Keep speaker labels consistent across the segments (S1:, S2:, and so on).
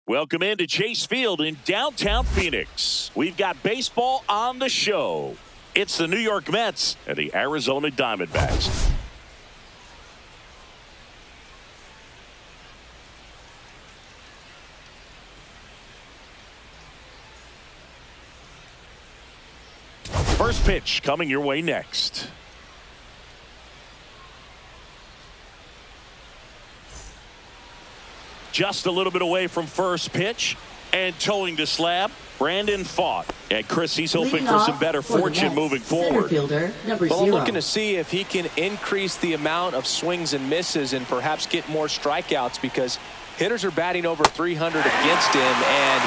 S1: Welcome into Chase Field in downtown Phoenix. We've got baseball on the show. It's the New York Mets and the Arizona Diamondbacks. First pitch coming your way next. Just a little bit away from first pitch and towing the slab. Brandon fought. And Chris, he's hoping for some better fortune moving forward.
S2: I'm looking to see if he can increase the amount of swings and misses and perhaps get more strikeouts, because hitters are batting over 300 against him, and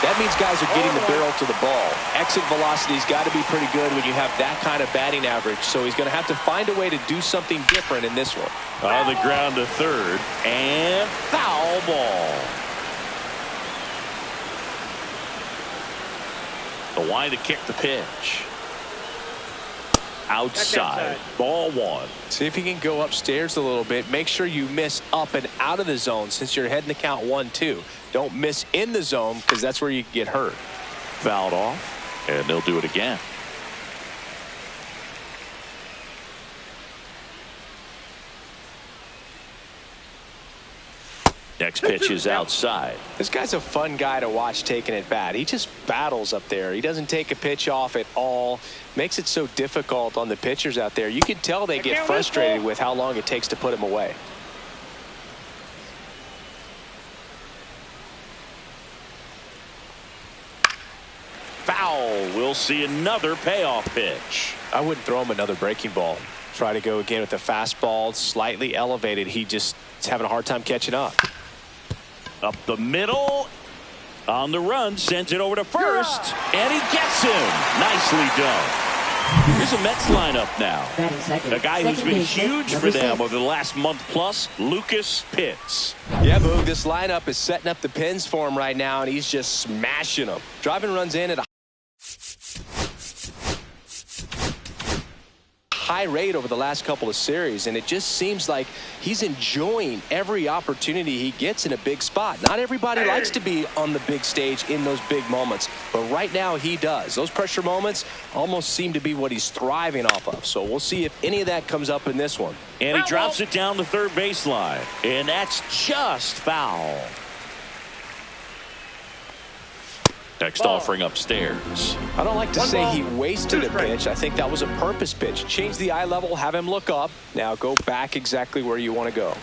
S2: that means guys are getting the barrel to the ball. Exit velocity's got to be pretty good when you have that kind of batting average, so he's going to have to find a way to do something different in this one.
S1: On the ground to third, and foul ball. The line to kick the pitch. Outside. Ball one.
S2: See if he can go upstairs a little bit. Make sure you miss up and out of the zone since you're heading to count 1-2. Don't miss in the zone, because that's where you get hurt.
S1: Fouled off, and they'll do it again. Next pitch is outside.
S2: This guy's a fun guy to watch taking at bat. He just battles up there. He doesn't take a pitch off at all. Makes it so difficult on the pitchers out there. You can tell they get frustrated with how long it takes to put him away.
S1: Foul. We'll see another payoff pitch.
S2: I wouldn't throw him another breaking ball. Try to go again with the fastball, slightly elevated. He just is having a hard time catching up.
S1: Up the middle. On the run. Sends it over to first. And he gets him. Nicely done. Here's a Mets lineup now. A guy who's been huge for them over the last month plus, Lucas Pitts.
S2: Yeah, Boog, this lineup is setting up the pins for him right now, and he's just smashing them. Driving runs in at a high rate over the last couple of series, and it just seems like he's enjoying every opportunity he gets in a big spot. Not everybody likes to be on the big stage in those big moments, but right now he does. Those pressure moments almost seem to be what he's thriving off of, so we'll see if any of that comes up in this one.
S1: And he drops it down the third baseline, and that's just foul. Next offering upstairs.
S2: I don't like to say he wasted a pitch. I think that was a purpose pitch. Change the eye level, have him look up. Now go back exactly where you want to go.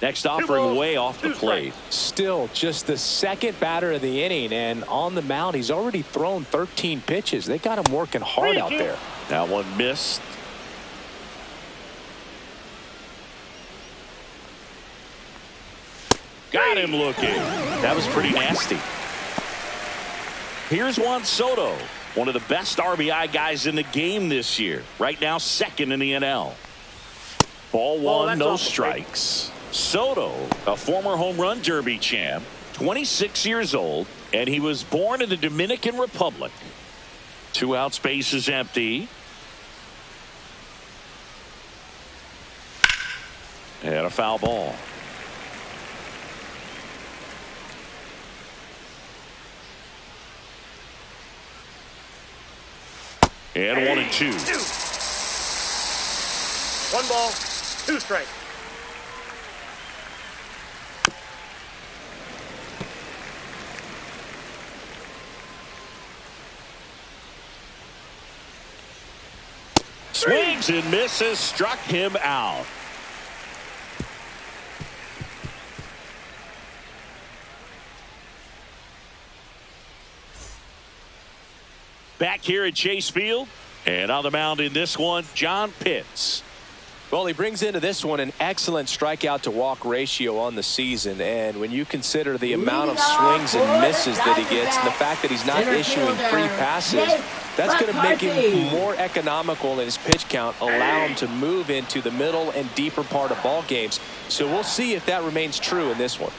S1: Next offering way off the plate.
S2: Still just the second batter of the inning, and on the mound he's already thrown 13 pitches. They got him working hard out there.
S1: That one missed. Got him looking. That was pretty nasty. Here's Juan Soto, one of the best RBI guys in the game this year. Right now, second in the NL. Ball one, no strikes. Soto, a former home run derby champ, 26 years old, and he was born in the Dominican Republic. 2 out, space is empty. And a foul ball. And 1-2.
S3: 1 ball, 2 strikes.
S1: Swings and misses, struck him out. Back here at Chase Field, and on the mound in this one, John Pitts.
S2: Well, he brings into this one an excellent strikeout to walk ratio on the season, and when you consider the amount of swings and misses that he gets and the fact that he's not issuing free passes, that's going to make him more economical in his pitch count, allow him to move into the middle and deeper part of ball games. So we'll see if that remains true in this one.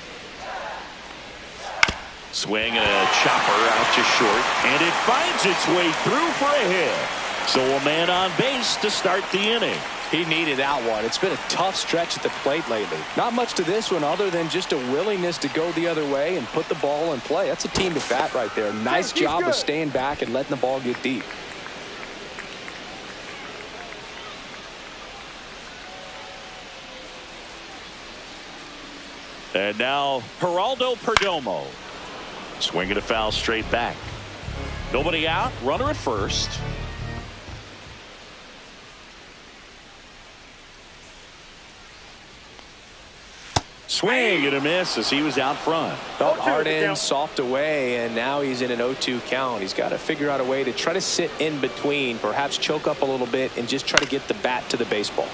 S1: Swing and a chopper out to short, and it finds its way through for a hit. So a man on base to start the inning.
S2: He needed that one. It's been a tough stretch at the plate lately. Not much to this one other than just a willingness to go the other way and put the ball in play. That's a team at bat right there. Nice job of staying back and letting the ball get deep.
S1: And now Geraldo Perdomo. Swinging a foul straight back. Nobody out. Runner at first. Swing and a miss as he was out front.
S2: Felt hard in, soft away, and now he's in an 0-2 count. He's got to figure out a way to try to sit in between, perhaps choke up a little bit, and just try to get the bat to the baseball.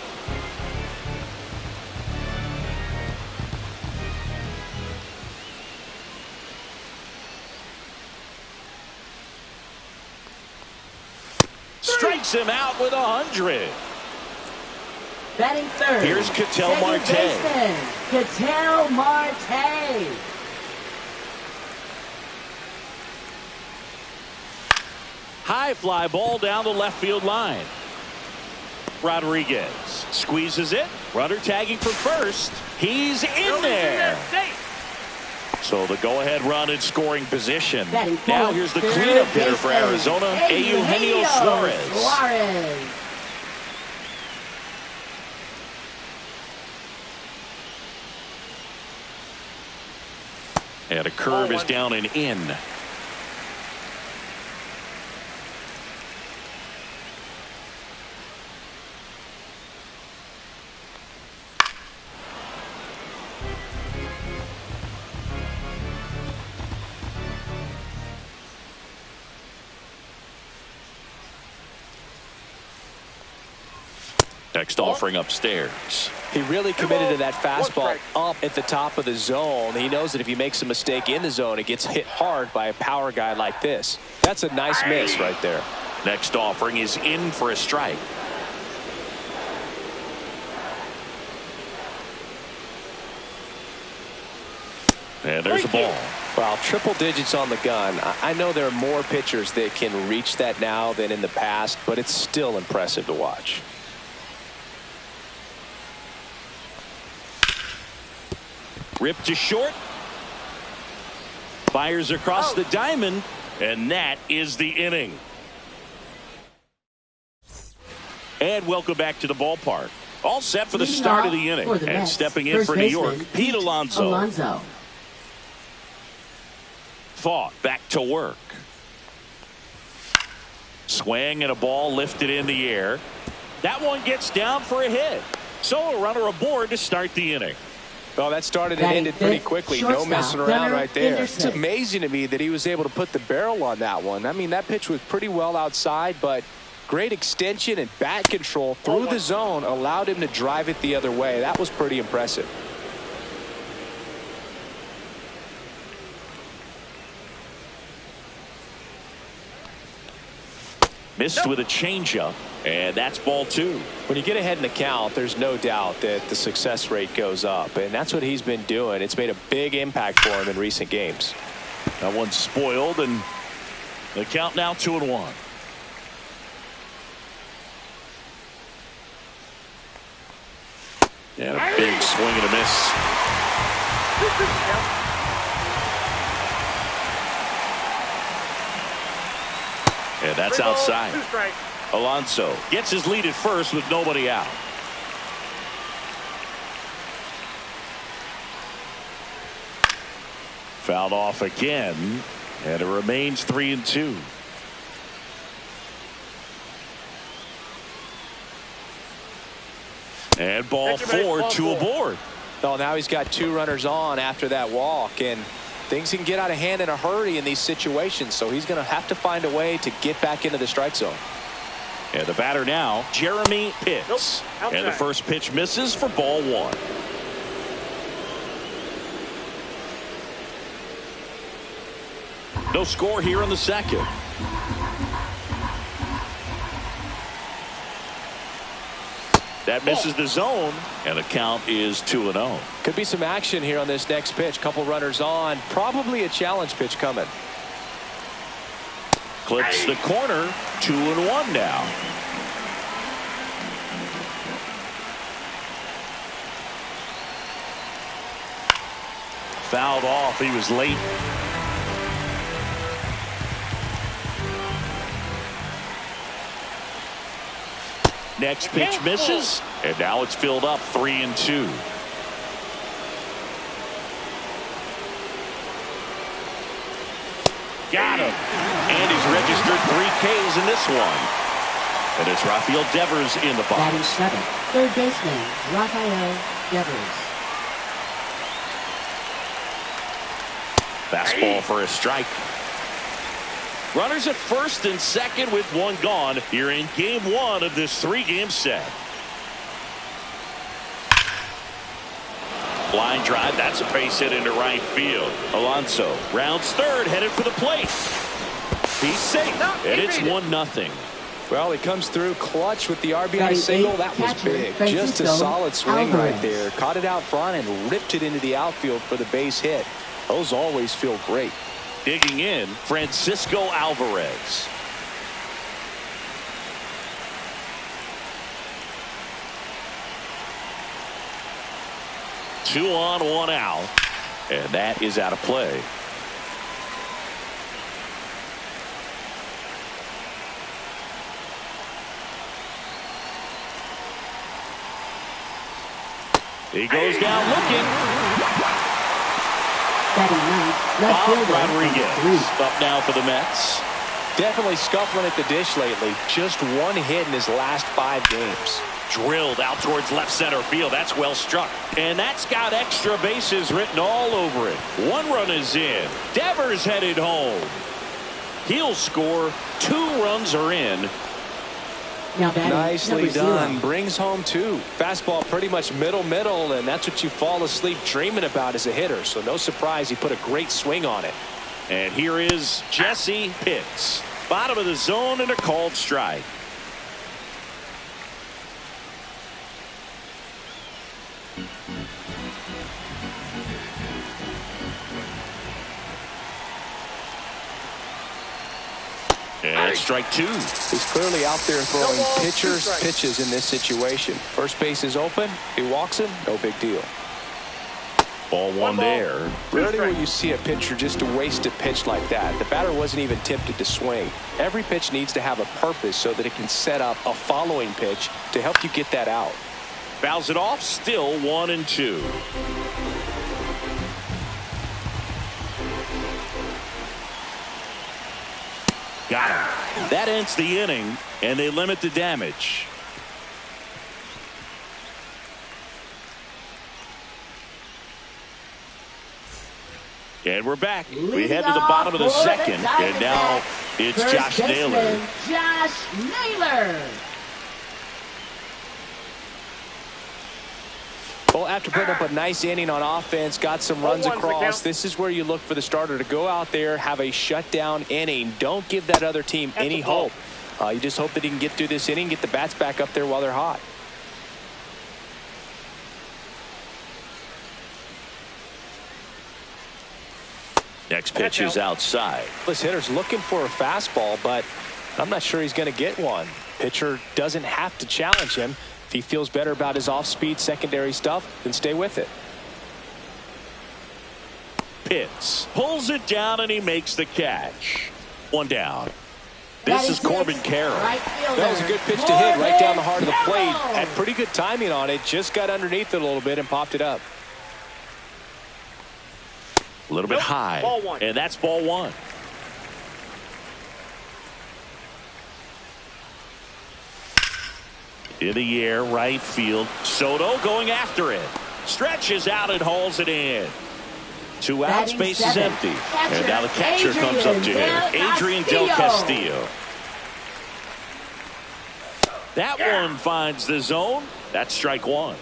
S1: Strikes him out with 100.
S4: Batting third.
S1: Here's Ketel Marte.
S4: Ketel Marte.
S1: High fly ball down the left field line. Rodriguez squeezes it. Runner tagging for first. He's in there. So the go-ahead run in scoring position. Now here's the cleanup hitter for Arizona, Eugenio Suarez. And a curve is down and in. Next offering upstairs.
S2: He really committed to that fastball up at the top of the zone. He knows that if he makes a mistake in the zone, it gets hit hard by a power guy like this. That's a nice miss right there.
S1: Next offering is in for a strike. And there's a ball.
S2: Well, triple digits on the gun. I know there are more pitchers that can reach that now than in the past, but it's still impressive to watch.
S1: Ripped to short. Fires across the diamond. And that is the inning. And welcome back to the ballpark. All set for the start of the inning. And stepping in for New York, Pete Alonso. Fought back to work. Swing and a ball lifted in the air. That one gets down for a hit. So a runner aboard to start the inning.
S2: Well, that started and ended pretty quickly. No messing around right there. It's amazing to me that he was able to put the barrel on that one. I mean, that pitch was pretty well outside, but great extension and bat control through the zone allowed him to drive it the other way. That was pretty impressive.
S1: Missed with a changeup, and that's ball two.
S2: When you get ahead in the count, there's no doubt that the success rate goes up, and that's what he's been doing. It's made a big impact for him in recent games.
S1: That one's spoiled, and the count now 2-1. And a big swing and a miss. And that's outside. Alonso gets his lead at first with nobody out. Fouled off again, and it remains 3-2. And ball four, two aboard.
S2: Well, now he's got two runners on after that walk, and things can get out of hand in a hurry in these situations, so he's going to have to find a way to get back into the strike zone.
S1: And the batter now, Jeremy Pitts. And the first pitch misses for ball one. No score here in the second. That misses the zone, and the count is 2-0.
S2: Could be some action here on this next pitch. Couple runners on. Probably a challenge pitch coming.
S1: Clips the corner. 2-1 now. Fouled off. He was late. Next pitch misses, and now it's filled up 3-2. Got him. And he's registered 3 Ks in this one. And it's Rafael Devers in the box.
S4: Batting seventh, third baseman, Rafael Devers.
S1: Fastball for a strike. Runners at first and second with 1 gone here in game 1 of this 3-game set. Line drive, that's a base hit into right field. Alonso rounds third, headed for the plate. He's safe, and it's 1-0.
S2: Well, he comes through clutch with the RBI single. That was big. Just a solid swing right there. Caught it out front and ripped it into the outfield for the base hit. Those always feel great.
S1: Digging in, Francisco Alvarez. Two on, 1 out. And that is out of play. He goes down looking. Bob Rodriguez up now for the Mets.
S2: Definitely scuffling at the dish lately. Just 1 hit in his last 5 games.
S1: Drilled out towards left center field. That's well struck. And that's got extra bases written all over it. 1 run is in. Devers headed home. He'll score. 2 runs are in.
S4: Now
S2: nicely done. Brings home 2. Fastball pretty much middle, and that's what you fall asleep dreaming about as a hitter. So no surprise he put a great swing on it.
S1: And here is Jesse Pitts. Bottom of the zone and a called strike. And strike 2.
S2: He's clearly out there throwing pitchers pitches in this situation. First base is open. He walks him. No big deal.
S1: Ball 1 there.
S2: Rarely will you see a pitcher just waste a pitch like that. The batter wasn't even tempted to swing. Every pitch needs to have a purpose so that it can set up a following pitch to help you get that out.
S1: Fouls it off. Still 1-2. Got him. That ends the inning, and they limit the damage. And we're back. We head to the bottom of the second, and now it's Josh Naylor.
S4: Josh Naylor.
S2: Well, after putting up a nice inning on offense, got some runs across, this is where you look for the starter to go out there, have a shutdown inning. Don't give that other team any hope. You just hope that he can get through this inning, get the bats back up there while they're hot.
S1: Next pitch is outside.
S2: This hitter's looking for a fastball, but I'm not sure he's going to get one. Pitcher doesn't have to challenge him. If he feels better about his off-speed secondary stuff, then stay with it.
S1: Pitts pulls it down, and he makes the catch. 1 down. This is Corbin Carroll.
S2: That was a good pitch to hit right down the heart of the plate. Had pretty good timing on it. Just got underneath it a little bit and popped it up.
S1: A little bit high. And that's ball 1. In the air, right field. Soto going after it. Stretches out and hauls it in. 2 outs, base is empty. And now the catcher comes up to him. Adrian Del Castillo. That one finds the zone. That's strike 1.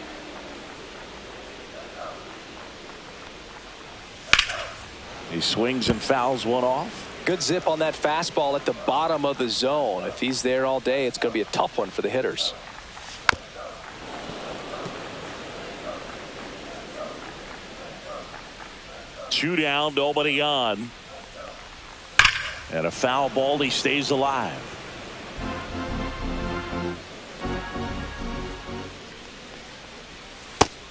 S1: He swings and fouls one off.
S2: Good zip on that fastball at the bottom of the zone. If he's there all day, it's going to be a tough one for the hitters. Two down, nobody on.
S1: And a foul ball. He stays alive.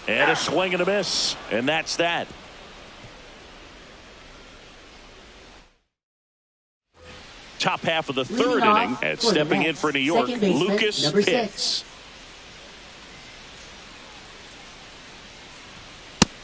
S1: And a swing and a miss. And that's that. Top half of the third inning, and stepping in for New York, Lucas Pitts.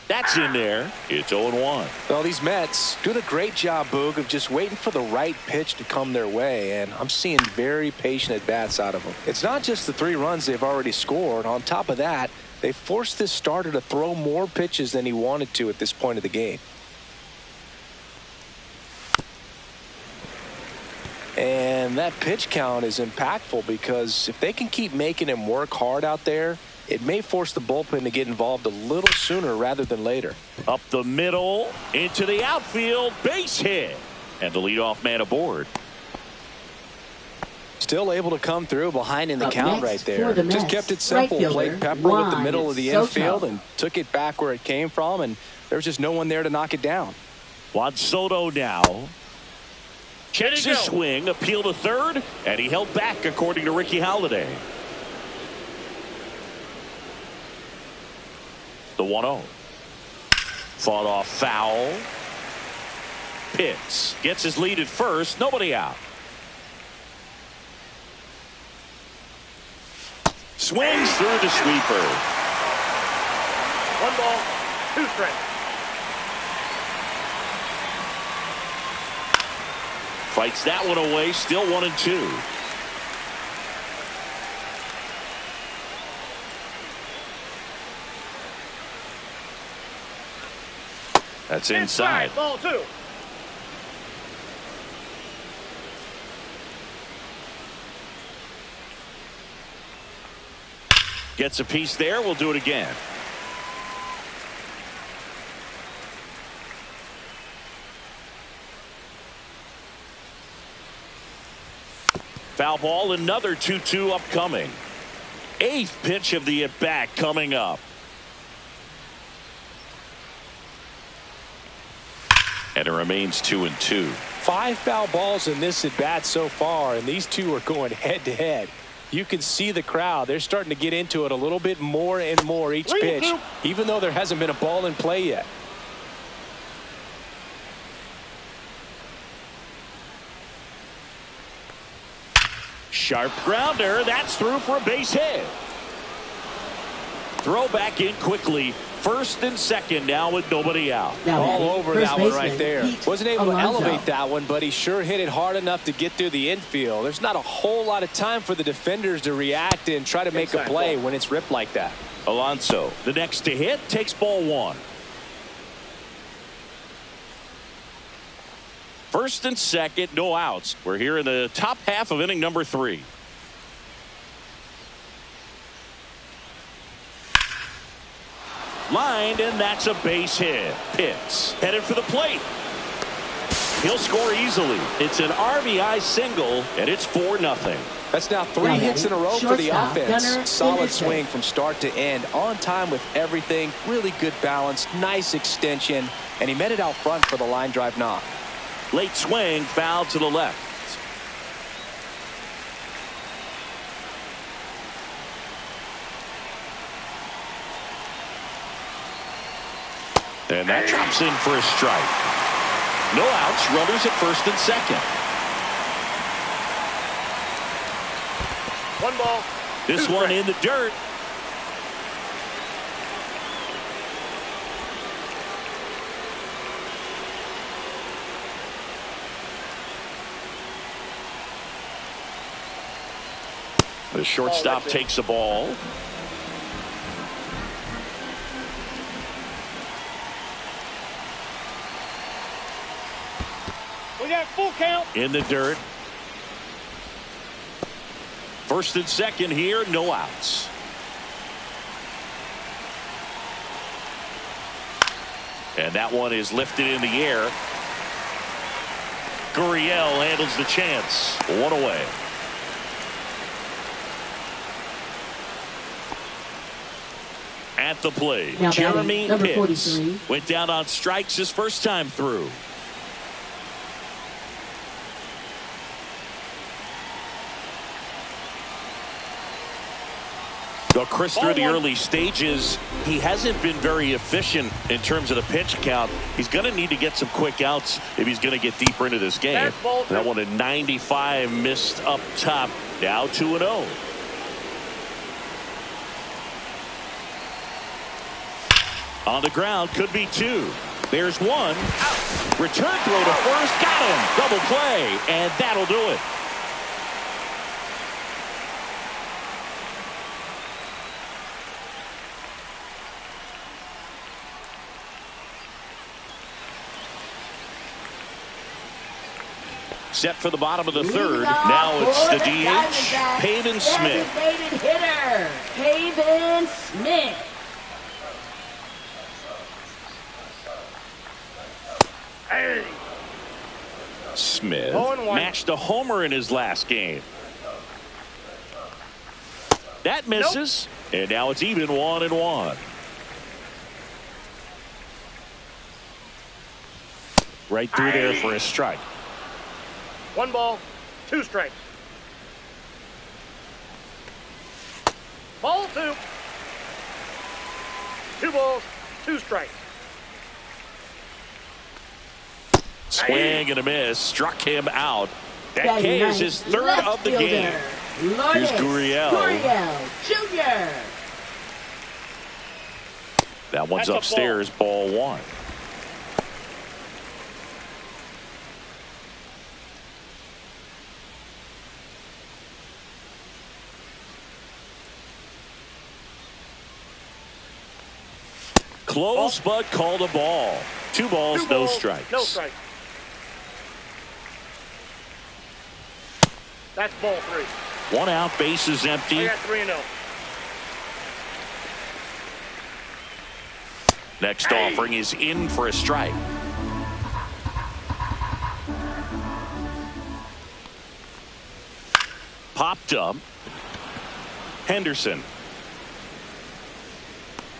S1: That's in there. It's 0-1.
S2: Well, these Mets doing a great job, Boog, of just waiting for the right pitch to come their way, and I'm seeing very patient at-bats out of them. It's not just the 3 runs they've already scored. On top of that, they forced this starter to throw more pitches than he wanted to at this point of the game. And that pitch count is impactful because if they can keep making him work hard out there, it may force the bullpen to get involved a little sooner rather than later.
S1: Up the middle, into the outfield, base hit. And the leadoff man aboard.
S2: Still able to come through behind in the count right there. Just kept it simple.
S4: Right
S2: Played Pepper with the middle of the infield and took it back where it came from, and there was just no one there to knock it down.
S1: Juan Soto now. Checks his swing, appeal to third, and he held back according to Ricky Halladay. The 1-0. Fought off foul. Pitts gets his lead at first. Nobody out. Swings through the sweeper.
S3: 1 ball, 2 strikes.
S1: Fights that one away. Still 1-2. That's inside.
S3: Ball 2.
S1: Gets a piece there. We'll do it again. Foul ball, another 2-2 upcoming. 8th pitch of the at-bat coming up. And it remains 2-2.
S2: 5 foul balls in this at-bat so far, and these two are going head-to-head. You can see the crowd. They're starting to get into it a little bit more and more each pitch, even though there hasn't been a ball in play yet.
S1: Sharp grounder. That's through for a base hit. Throw back in quickly. First and second now with nobody out.
S2: All over that one right there. Wasn't able to elevate that one, but he sure hit it hard enough to get through the infield. There's not a whole lot of time for the defenders to react and try to make a play when it's ripped like that.
S1: Alonso, the next to hit, takes ball 1. First and second, no outs. We're here in the top half of inning number 3. Lined, and that's a base hit. Pitts headed for the plate. He'll score easily. It's an RBI single, and it's 4-0.
S2: That's now 3 hits in a row for the offense. Solid swing from start to end. On time with everything. Really good balance. Nice extension. And he met it out front for the line drive knock.
S1: Late swing, foul to the left. And that drops in for a strike. No outs, runners at first and second.
S3: 1 ball.
S1: This one in the dirt. The shortstop takes the ball.
S3: We got full count.
S1: In the dirt. First and second here, no outs. And that one is lifted in the air. Gurriel handles the chance. 1 away. At the plate,
S4: now
S1: Jeremy
S4: number
S1: Pitts
S4: 43.
S1: went down on strikes his first time through. Well, Chris, through the early stages, he hasn't been very efficient in terms of the pitch count. He's going to need to get some quick outs if he's going to get deeper into this game. That one at 95 missed up top. Now 2-0. On the ground, could be two. There's one. Return throw to first. Got him. Double play. And that'll do it. Set for the bottom of the third. Now it's the DH, Pavin Smith.
S4: Designated hitter, Pavin Smith.
S1: Smith matched a homer in his last game. That misses. And now it's even 1-1. Right through there for a strike.
S3: 1 ball, 2 strikes. Ball 2. 2 balls, 2 strikes.
S1: Swing and a miss. Struck him out. That K is his third of the game. Here's Gurriel
S4: Jr.
S1: That one's upstairs. Ball 1. Close, but called a ball. 2 balls, no strikes.
S3: No strikes. That's ball 3.
S1: 1 out, base is empty.
S3: I got 3-0.
S1: Next offering is in for a strike. Popped up. Henderson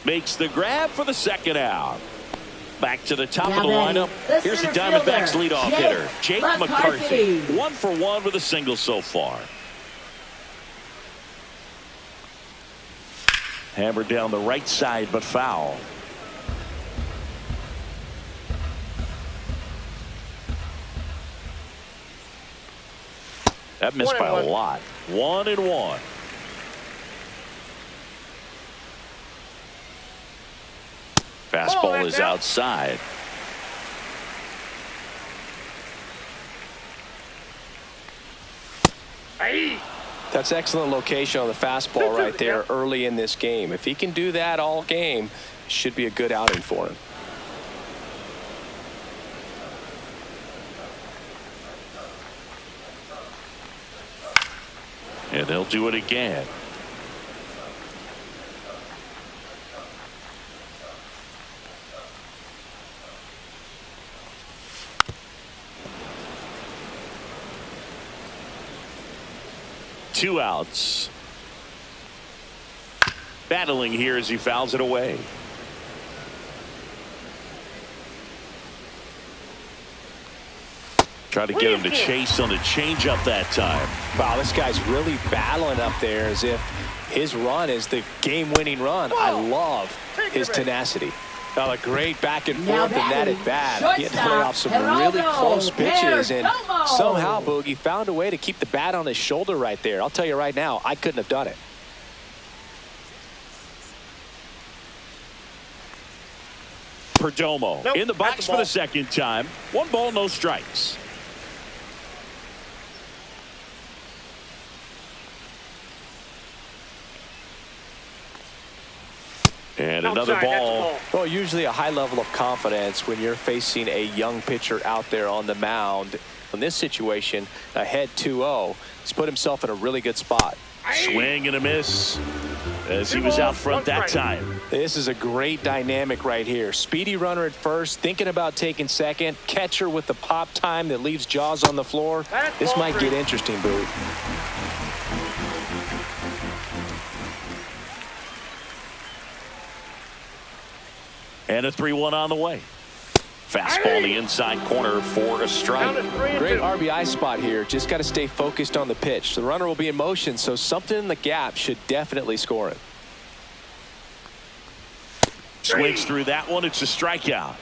S1: makes the grab for the second out. Back to the top of the lineup. Here's the Diamondbacks leadoff hitter, Jake McCarthy. 1 for 1 with a single so far. Hammered down the right side, but foul. That missed by a lot. 1-1. Fastball is outside.
S2: That's excellent location on the fastball right there early in this game. If he can do that all game, it should be a good outing for him.
S1: And they'll do it again. Two outs. Battling here as he fouls it away. Try to get him to chase on the changeup that time.
S2: Wow, this guy's really battling up there as if his run is the game-winning run. I love his tenacity. Well, a great back and forth in that at bat. Getting to lay off some really close pitches, and somehow Boogie found a way to keep the bat on his shoulder right there. I'll tell you right now, I couldn't have done it.
S1: Perdomo in the box for the second time. 1 ball, no strikes. And another ball.
S2: Well, usually a high level of confidence when you're facing a young pitcher out there on the mound. In this situation, ahead 2-0, he's put himself in a really good spot.
S1: Swing and a miss as he was out front that time.
S2: This is a great dynamic right here. Speedy runner at first, thinking about taking second. Catcher with the pop time that leaves Jaws on the floor. This might get interesting, Boo.
S1: And a 3-1 on the way. Fastball the inside corner for a strike.
S2: Great RBI spot here. Just got to stay focused on the pitch. The runner will be in motion, so something in the gap should definitely score it.
S1: Swings through that one. It's a strikeout.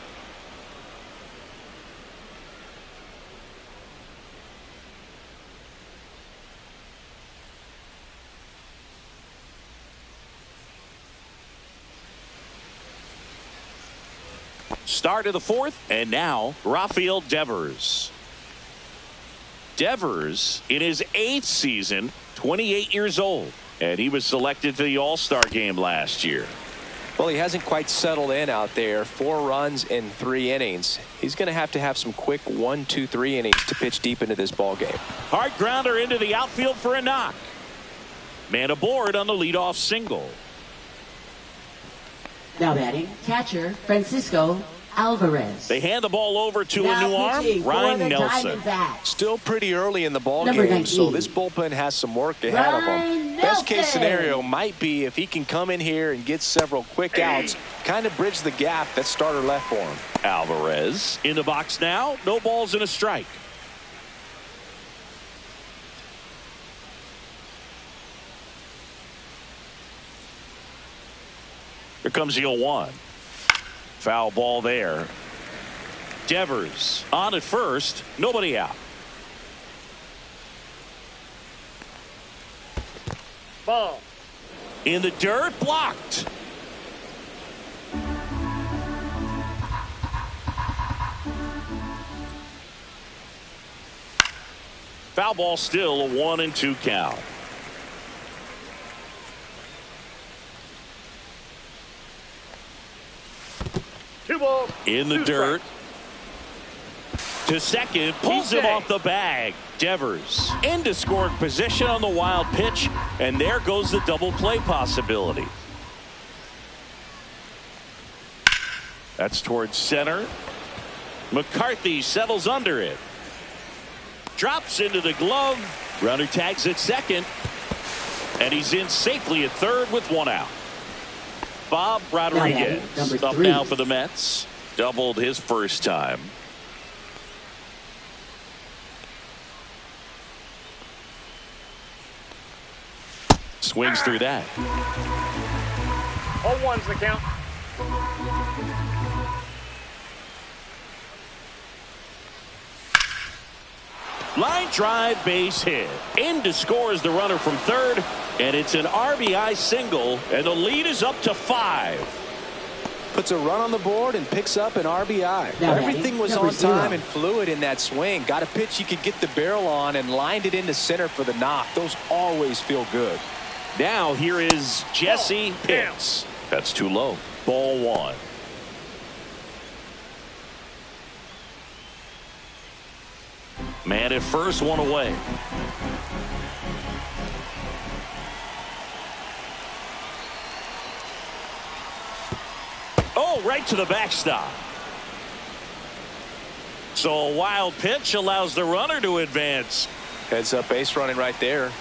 S1: Start of the fourth, and now Rafael Devers. Devers in his 8th season, 28 years old, and he was selected to the All-Star game last year.
S2: Well, he hasn't quite settled in out there. 4 runs in 3 innings. He's going to have some quick 1, 2, 3 innings to pitch deep into this ball game.
S1: Hard grounder into the outfield for a knock. Man aboard on the leadoff single.
S4: Now batting, catcher Francisco Alvarez.
S1: They hand the ball over to a
S4: Now
S1: new arm,
S4: pitching for
S1: Ryan
S4: the
S1: Nelson.
S4: Diamondbacks.
S2: Still pretty early in the ball
S4: Number
S2: game, so
S4: 19.
S2: this bullpen has some work ahead of him. Best case scenario might be if he can come in here and get several quick outs, kind of bridge the gap that starter left for him.
S1: Alvarez in the box now. No balls and a strike. Here comes the 0-1. Foul ball there. Devers on at first. Nobody out.
S3: Ball.
S1: In the dirt. Blocked. Foul ball, still a 1-2 count.
S3: Two balls.
S1: In the
S3: two
S1: dirt.
S3: strikes.
S1: To second, pulls him off the bag. Devers into scoring position on the wild pitch, and there goes the double play possibility. That's towards center. McCarthy settles under it. Drops into the glove. Runner tags at second, and he's in safely at third with 1 out. Bob Rodriguez
S4: Number
S1: up
S4: 3.
S1: now for the Mets. Doubled his first time. Swings through that.
S3: 0-1's the count.
S1: Line drive, base hit. In to score is the runner from third, and it's an RBI single, and the lead is up to 5.
S2: Puts a run on the board and picks up an RBI.
S4: Now
S2: Everything was
S4: number
S2: on time
S4: 0.
S2: and fluid in that swing. Got a pitch you could get the barrel on and lined it into center for the knock. Those always feel good.
S1: Now here is Jesse Pitts. That's too low. Ball 1. Man at first, 1 away. Oh, right to the backstop. So a wild pitch allows the runner to advance.
S2: Heads up base running right there.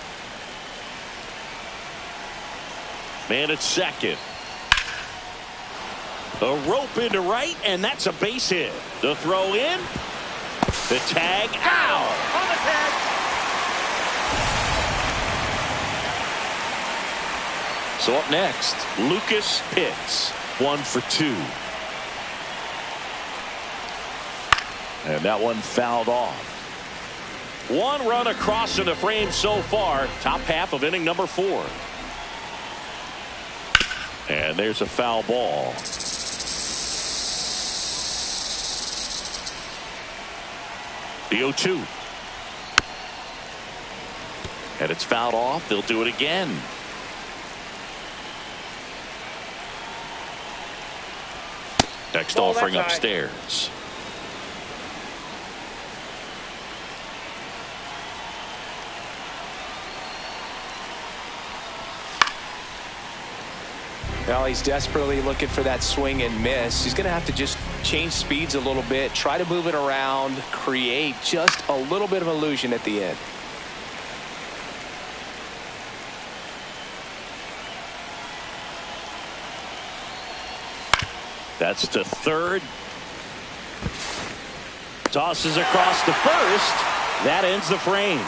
S1: Man at second. A rope into right, and that's a base hit. The throw in. The tag out.
S3: On the tag.
S1: So up next, Lucas Pitts. 1 for 2. And that one fouled off. 1 run across in the frame so far. Top half of inning number 4. And there's a foul ball. The 0-2. And it's fouled off. They'll do it again. Next
S3: Ball
S1: offering
S3: that side.
S1: upstairs.
S2: Well, he's desperately looking for that swing and miss. He's going to have to just change speeds a little bit, try to move it around, create just a little bit of illusion at the end.
S1: That's to third. Tosses across to first. That ends the frame.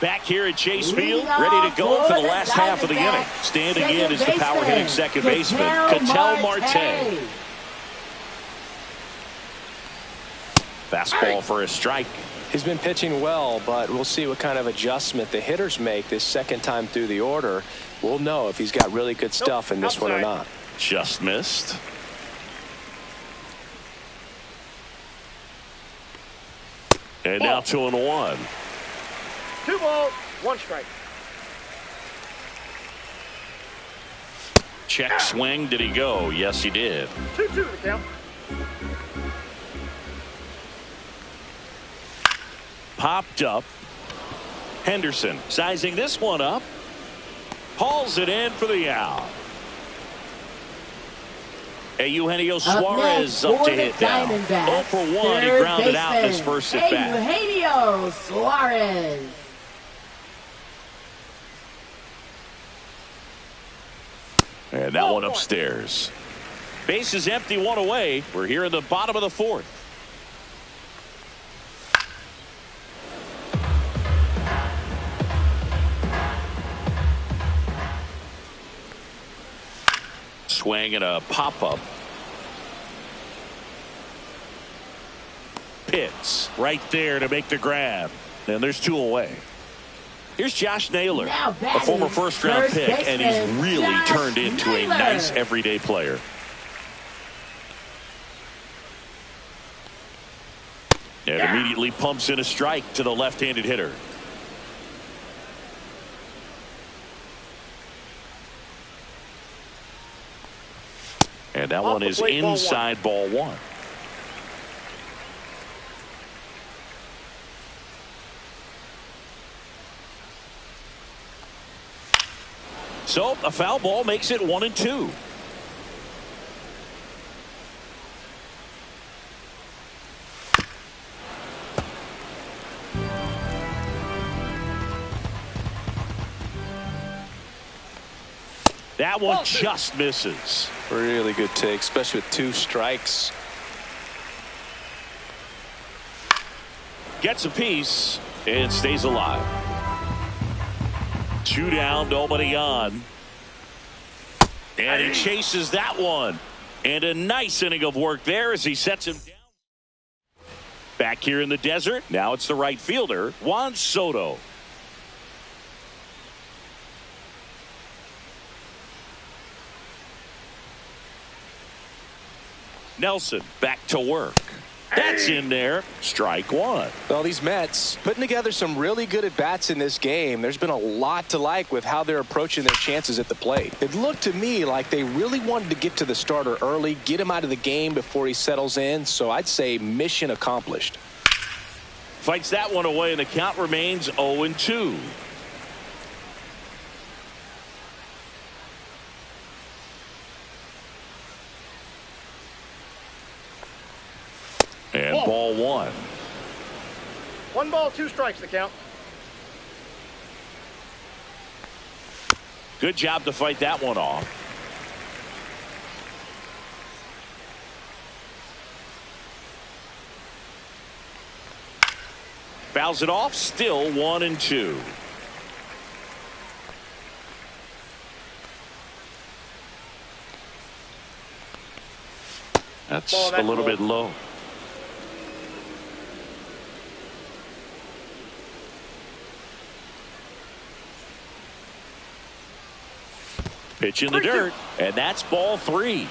S1: Back here at Chase Field, ready to go for the last half of the inning. Standing in is the power-hitting second baseman, Ketel Marte. Fastball for a strike.
S2: He's been pitching well, but we'll see what kind of adjustment the hitters make this second time through the order. We'll know if he's got really good stuff in this one or not.
S1: Just missed. And now 2-1.
S3: 2 balls, 1 strike.
S1: Check swing. Did he go? Yes, he did.
S3: 2-2 the count.
S1: Popped up. Henderson sizing this one up. Hauls it in for the out. Eugenio Suarez up to hit now. 0 for 1. He grounded out his first at bat.
S4: Eugenio Suarez.
S1: And that one upstairs. Base is empty, 1 away. We're here in the bottom of the 4th. Swing and a pop-up. Pitts right there to make the grab. And there's 2 away. Here's Josh Naylor, a former first-round pick, and he's really turned into a nice everyday player. And immediately pumps in a strike to the left-handed hitter. And that one is inside ball 1. So a foul ball makes it 1-2. That one just misses.
S2: Really good take, especially with 2 strikes.
S1: Gets a piece and stays alive. 2 down, nobody on. And he chases that one. And a nice inning of work there as he sets him down. Back here in the desert, now it's the right fielder, Juan Soto. Nelson back to work. That's in there. Strike 1.
S2: Well, these Mets putting together some really good at-bats in this game. There's been a lot to like with how they're approaching their chances at the plate. It looked to me like they really wanted to get to the starter early, get him out of the game before he settles in. So I'd say mission accomplished.
S1: Fights that one away, and the count remains 0-2. And ball 1.
S3: 1 ball, 2 strikes the count.
S1: Good job to fight that one off. Fouls it off, still 1-2. That's a little bit low. Pitch in the dirt, and that's ball 3.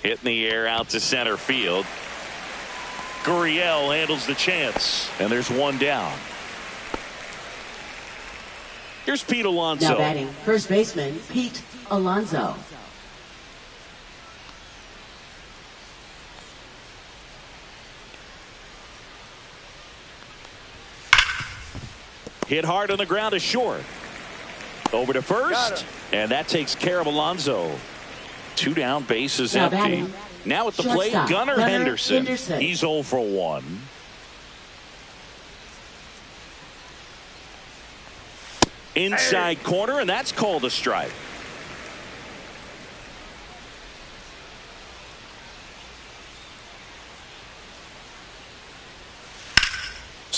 S1: Hit in the air out to center field. Gurriel handles the chance, and there's 1 down. Here's Pete Alonso.
S4: Now batting, first baseman Pete Alonso.
S1: Hit hard on the ground is short. Over to first, and that takes care of Alonso. 2 down, bases empty.
S4: Batting,
S1: now at the plate, Gunnar Henderson. He's 0 for 1. Inside corner, and that's called a strike.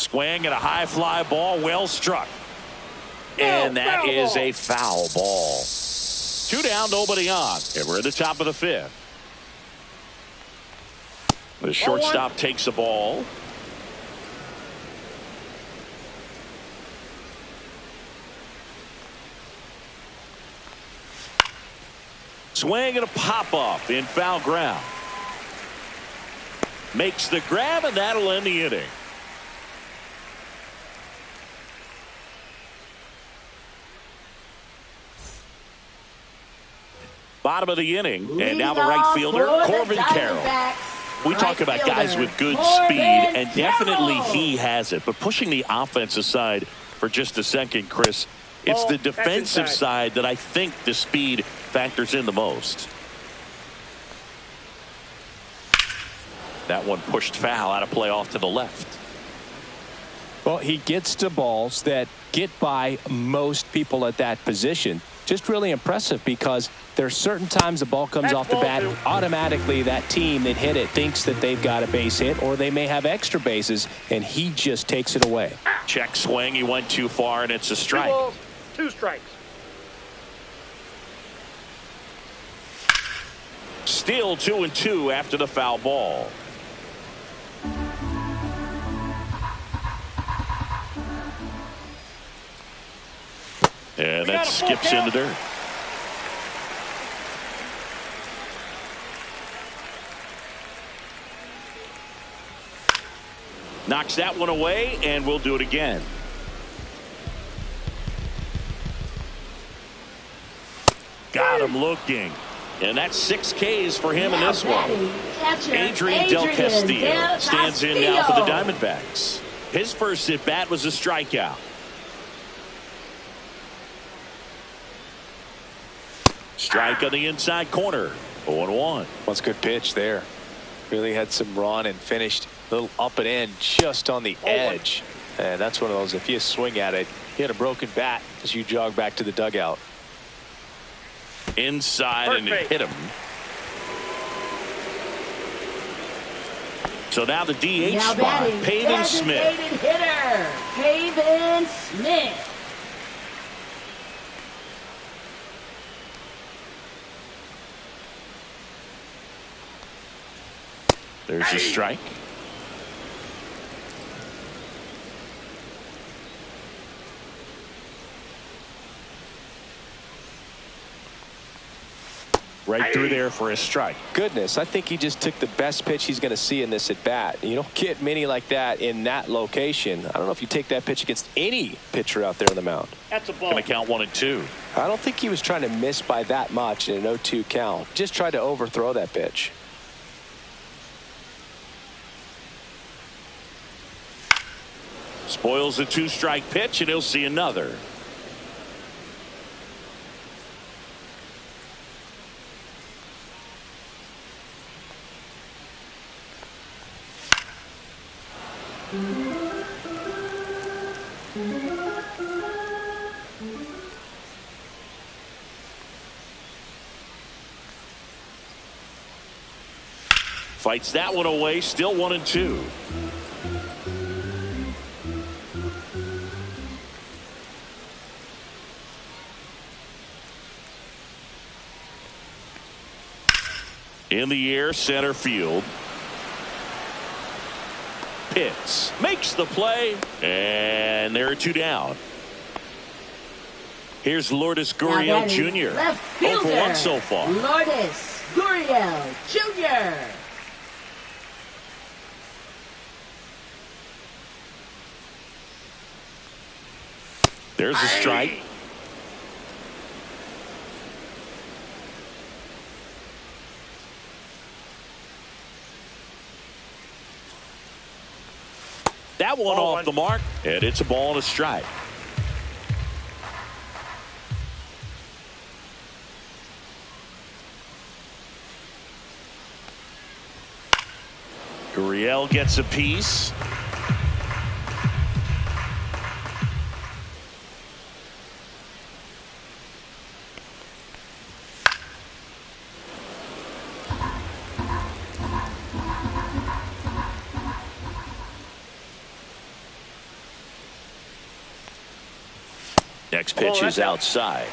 S1: Swing and a high fly ball, well struck. And that is a foul ball. 2 down, nobody on. And we're at the top of the 5th. The shortstop takes the ball. Swing and a pop-up in foul ground. Makes the grab, and that'll end the inning. Bottom of the inning, and now the right fielder, Corbin Carroll. We talk about guys with good speed, and definitely he has it. But pushing the offense aside for just a second, Chris, it's the defensive side that I think the speed factors in the most. That one pushed foul out of play off to the left.
S2: Well, he gets to balls that get by most people at that position. Just really impressive because there are certain times the ball comes off the bat, automatically that team that hit it thinks that they've got a base hit or they may have extra bases, and he just takes it away.
S1: Check swing. He went too far, and it's a strike.
S3: 2 balls, 2 strikes.
S1: Still 2-2 after the foul ball. And that skips in the dirt. Knocks that one away, and we'll do it again. Got him looking. And that's 6 Ks for him in this one. Adrian Del Castillo stands in now for the Diamondbacks. His first at bat was a strikeout. Strike on the inside corner. 0-1.
S2: What's a good pitch there. Really had some run and finished a little up and in just on the edge. And that's one of those, if you swing at it, you had a broken bat as you jog back to the dugout.
S1: Inside and it hit him. So now the DH spot, Pavin Smith.
S4: Hitter, Pavin Smith.
S1: There's a strike. Right through there for a strike.
S2: Goodness, I think he just took the best pitch he's going to see in this at bat. You don't get many like that in that location. I don't know if you take that pitch against any pitcher out there on the mound.
S3: That's a ball.
S1: Going to count 1-2.
S2: I don't think he was trying to miss by that much in an 0-2 count. Just tried to overthrow that pitch.
S1: Spoils a 2-strike pitch, and he'll see another. Fights that one away, still 1-2. In the air, center field. Pitts makes the play, and there are 2 down. Here's Lourdes Gurriel Jr. 0 for 1 so far.
S4: Lourdes Gurriel Jr.
S1: There's a strike. That one off the mark, and it's a ball and a strike. Gurriel gets a piece. Next pitch is outside.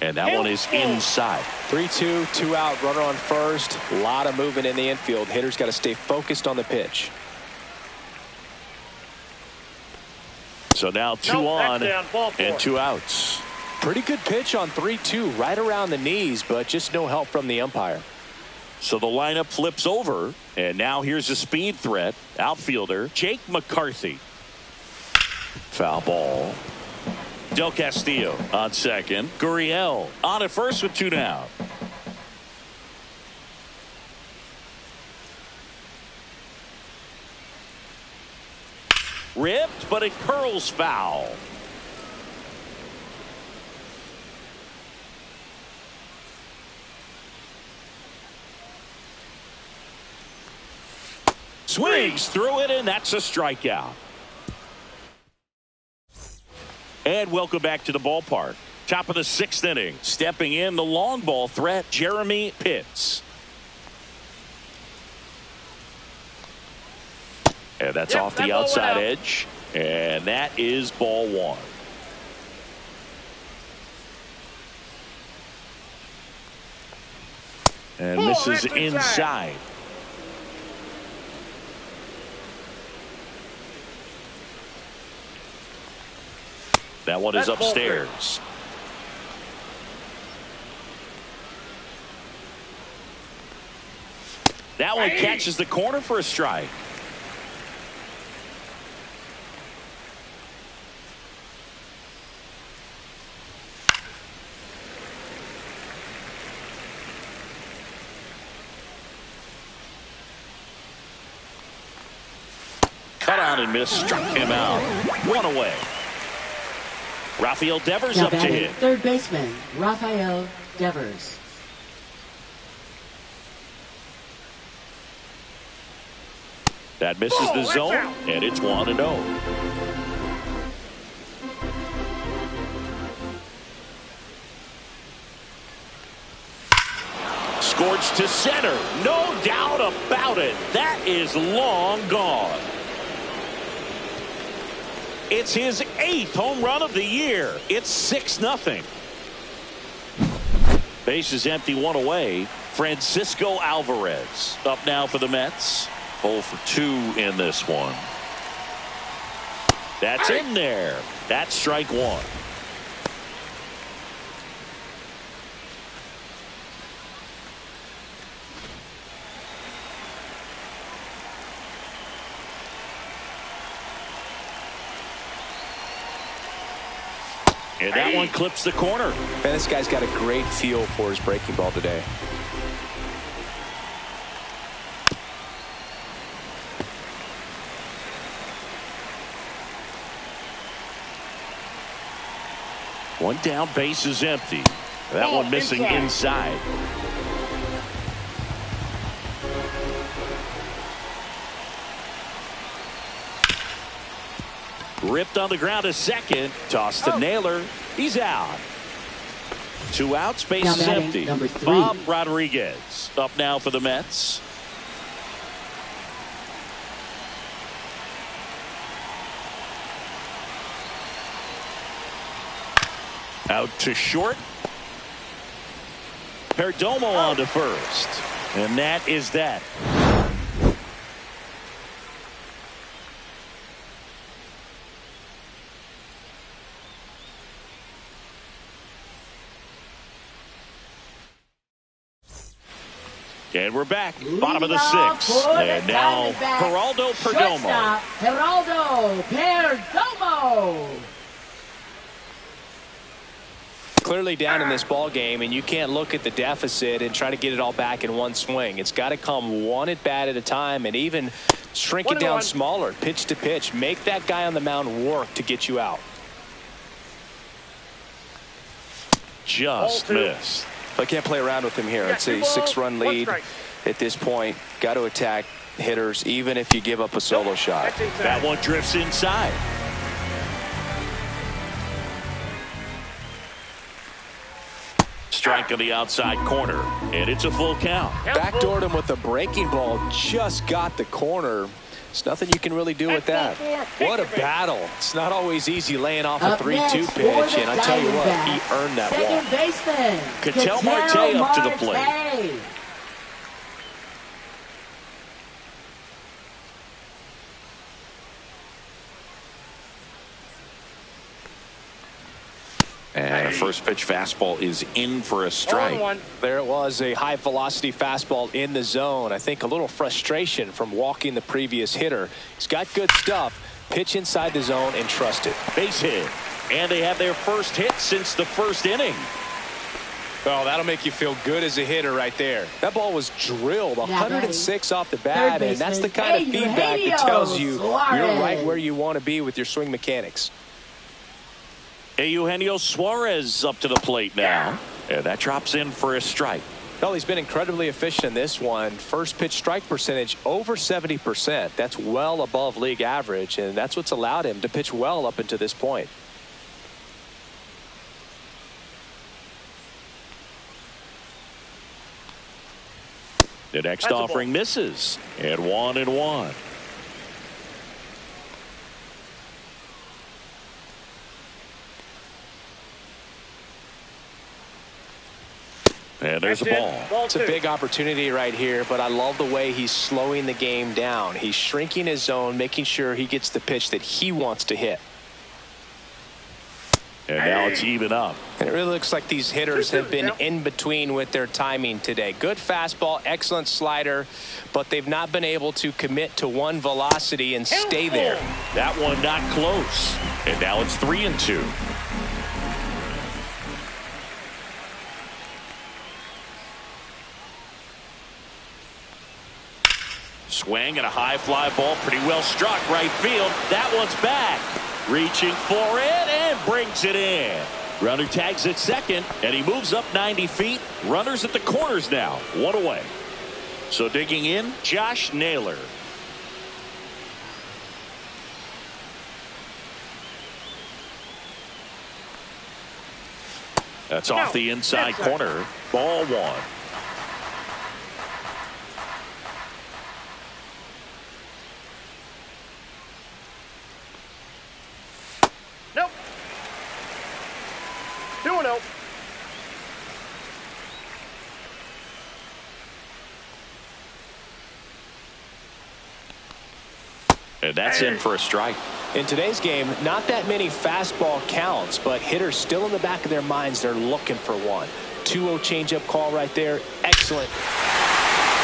S1: And that one is inside.
S2: 3-2, 2 out, runner on first. A lot of movement in the infield. Hitter's got to stay focused on the pitch.
S1: So now 2 on and 2 outs.
S2: Pretty good pitch on 3-2, right around the knees, but just no help from the umpire.
S1: So the lineup flips over, and now here's a speed threat. Outfielder Jake McCarthy. Foul ball. Del Castillo on second. Gurriel on at first with 2 down. Ripped, but it curls foul. Swings through it, and that's a strikeout. And welcome back to the ballpark. Top of the 6th inning. Stepping in the long ball threat, Jeremy Pitts. And that's off the outside edge. And that is ball 1. And misses inside. That one is upstairs. That one catches the corner for a strike. Cut on and miss, struck him out. 1 away. Rafael Devers up to hit.
S4: Third baseman Rafael Devers.
S1: That misses the zone, and it's 1-0. Scorched to center. No doubt about it. That is long gone. It's his 8th home run of the year. It's 6-0. Base is empty, 1 away. Francisco Alvarez up now for the Mets. 0 for 2 in this one. That's in there. That's strike 1. And that one clips the corner.
S2: Man, this guy's got a great feel for his breaking ball today.
S1: One down, base is empty. That one missing inside. Ripped on the ground to second. Toss to Naylor. He's out. 2 outs. Base is empty. Bob Rodriguez up now for the Mets. Out to short. Perdomo on to first. And that is that. And we're back. Bottom of the 6th. And now Geraldo Perdomo.
S4: Geraldo Perdomo.
S2: Clearly down in this ball game, and you can't look at the deficit and try to get it all back in one swing. It's got to come 1 at bat at a time, and even shrink it down smaller, pitch to pitch. Make that guy on the mound work to get you out.
S1: Just missed.
S2: I can't play around with him here. It's a 6-run lead at this point. Got to attack hitters, even if you give up a solo shot.
S1: That one drifts inside. Strike on the outside corner, and it's a full count.
S2: Backdoored him with a breaking ball. Just got the corner. There's nothing you can really do with that. What a battle. It's not always easy laying off a 3-2 pitch, and I tell you what, he earned that walk.
S4: Second baseman,
S1: Ketel Marte up to the plate. And a first pitch fastball is in for a strike.
S2: There it was, a high velocity fastball in the zone. I think a little frustration from walking the previous hitter. He's got good stuff. Pitch inside the zone and trust it.
S1: Base hit. And they have their first hit since the first inning.
S2: Well, that'll make you feel good as a hitter right there. That ball was drilled 106 off the bat, and that's the kind of feedback that tells you you're right where you want to be with your swing mechanics.
S1: Eugenio Suarez up to the plate now. And that drops in for a strike.
S2: Well, he's been incredibly efficient in this one. First pitch strike percentage over 70%. That's well above league average, and that's what's allowed him to pitch well up until this point.
S1: The next offering misses. And 1-1. And there's a ball.
S2: It's a big opportunity right here, but I love the way he's slowing the game down. He's shrinking his zone, making sure he gets the pitch that he wants to hit.
S1: And now it's even up.
S2: And it really looks like these hitters have been in between with their timing today. Good fastball, excellent slider, but they've not been able to commit to one velocity and stay there.
S1: That one not close. And now it's 3-2. Swing and a high fly ball, pretty well struck right field. That one's back. Reaching for it and brings it in. Runner tags at second, and he moves up 90 feet. Runners at the corners now, one away. So digging in, Josh Naylor. That's off the inside corner. Ball one.
S3: Nope. 2-0.
S1: And that's in for a strike.
S2: In today's game, not that many fastball counts, but hitters still in the back of their minds, they're looking for one. 2-0 changeup call right there. Excellent.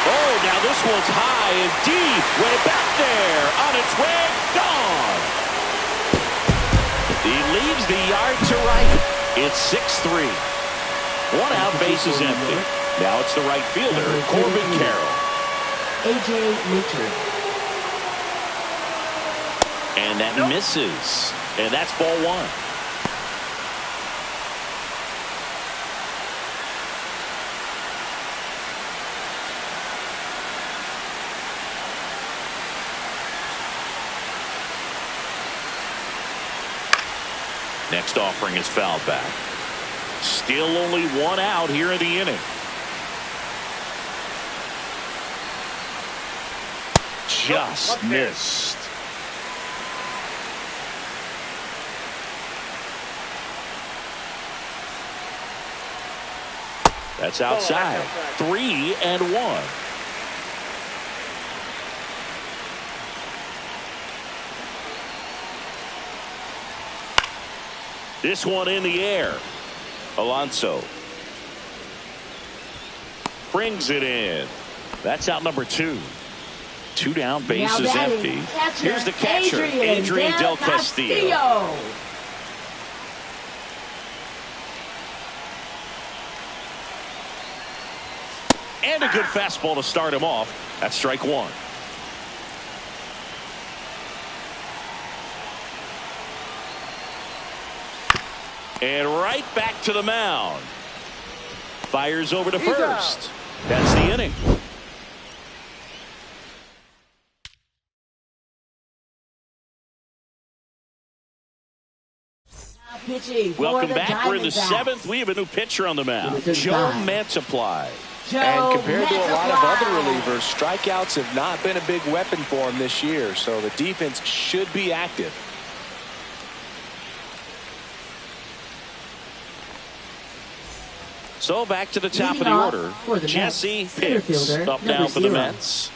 S1: Oh, now this one's high and deep. Way back there. On its way. Gone. He leaves the yard to right. It's 6-3. One out, base is empty. Now it's the right fielder, Corbin Carroll.
S4: A.J. Mitchell.
S1: And that misses. And that's ball one. Next offering is fouled back. Still only one out here in the inning. Just missed. That's outside. 3-1. This one in the air. Alonso brings it in. That's out number 2. 2 down, base is empty. Here's the catcher, Adrian Del Castillo. And a good fastball to start him off. That's strike one. And right back to the mound. Fires over to first. That's the inning.
S4: pitching for
S1: Welcome
S4: the
S1: back. We're in the
S4: Diamondbacks.
S1: 7th. We have a new pitcher on the mound,
S4: Number
S1: Joe
S4: 35.
S1: Mantiply.
S2: And compared to a lot of other
S4: Mantiply.
S2: relievers, strikeouts have not been a big weapon for him this year, so the defense should be active.
S1: So back to the top
S4: Leading
S1: of the
S4: off
S1: order.
S4: for the
S1: Jesse
S4: Mets, center
S1: Pitts
S4: fielder,
S1: up
S4: number
S1: now for the
S4: 0.
S1: Mets.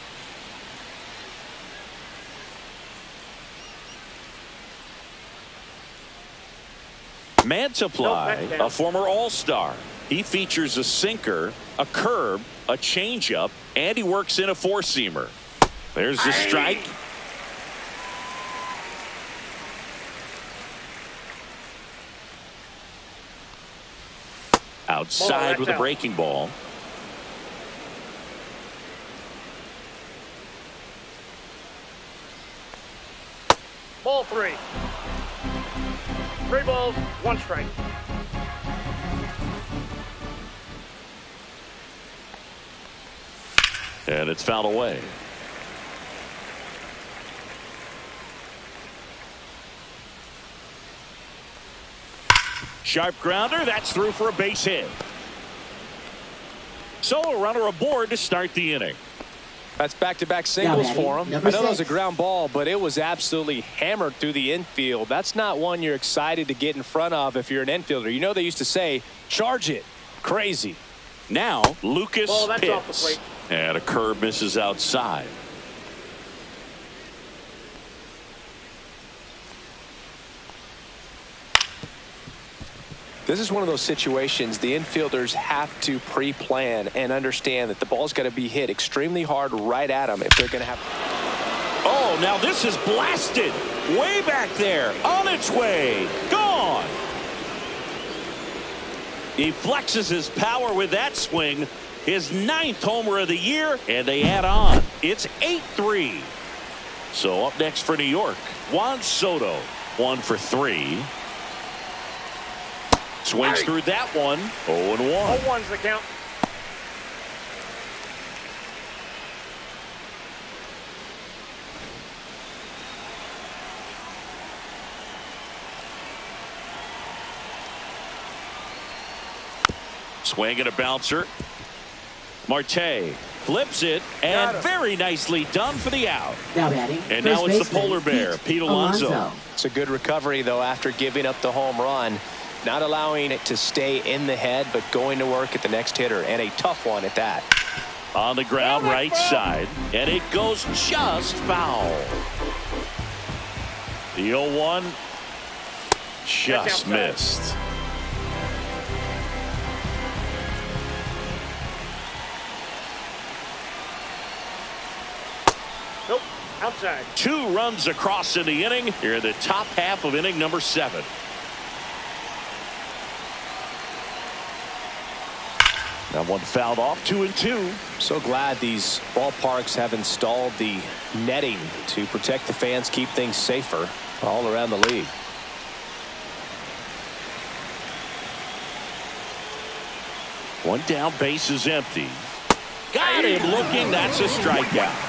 S1: Mantiply, a former All-Star. He features a sinker, a curve, a changeup, and he works in a four-seamer. There's the strike. Outside with a breaking ball.
S3: Ball 3. 3 balls, 1 strike.
S1: And it's fouled away. Sharp grounder. That's through for a base hit. So a runner aboard to start the inning.
S2: That's back-to-back singles for him. I
S4: Number
S2: know that was a
S4: 6.
S2: ground ball, but it was absolutely hammered through the infield. That's not one you're excited to get in front of if you're an infielder. You know they used to say, charge it. Crazy.
S1: Now Lucas
S3: Ball, that's off the
S1: Pitts.
S3: plate.
S1: And a curve misses outside.
S2: This is one of those situations the infielders have to pre-plan and understand that the ball's got to be hit extremely hard right at them if they're going to have.
S1: Oh, now this is blasted. Way back there. On its way. Gone. He flexes his power with that swing. His 9th homer of the year, and they add on. It's 8-3. So up next for New York, Juan Soto, 1 for 3. Swings through that one. 0-1.
S3: 0-1's the count.
S1: Swing and a bouncer. Marte flips it, and very nicely done for the out.
S4: Now batting.
S1: And
S4: first
S1: now it's the
S4: baseman,
S1: polar bear, Pete Alonso.
S2: It's a good recovery, though, after giving up the home run. Not allowing it to stay in the head, but going to work at the next hitter, and a tough one at that.
S1: On the ground, right side, and it goes just foul. The 0-1 just missed.
S3: Nope, outside.
S1: 2 runs across in the inning here in the top half of inning number 7. That one fouled off. 2-2.
S2: So glad these ballparks have installed the netting to protect the fans, keep things safer all around the league.
S1: One down, base is empty. Got him looking. That's a strikeout.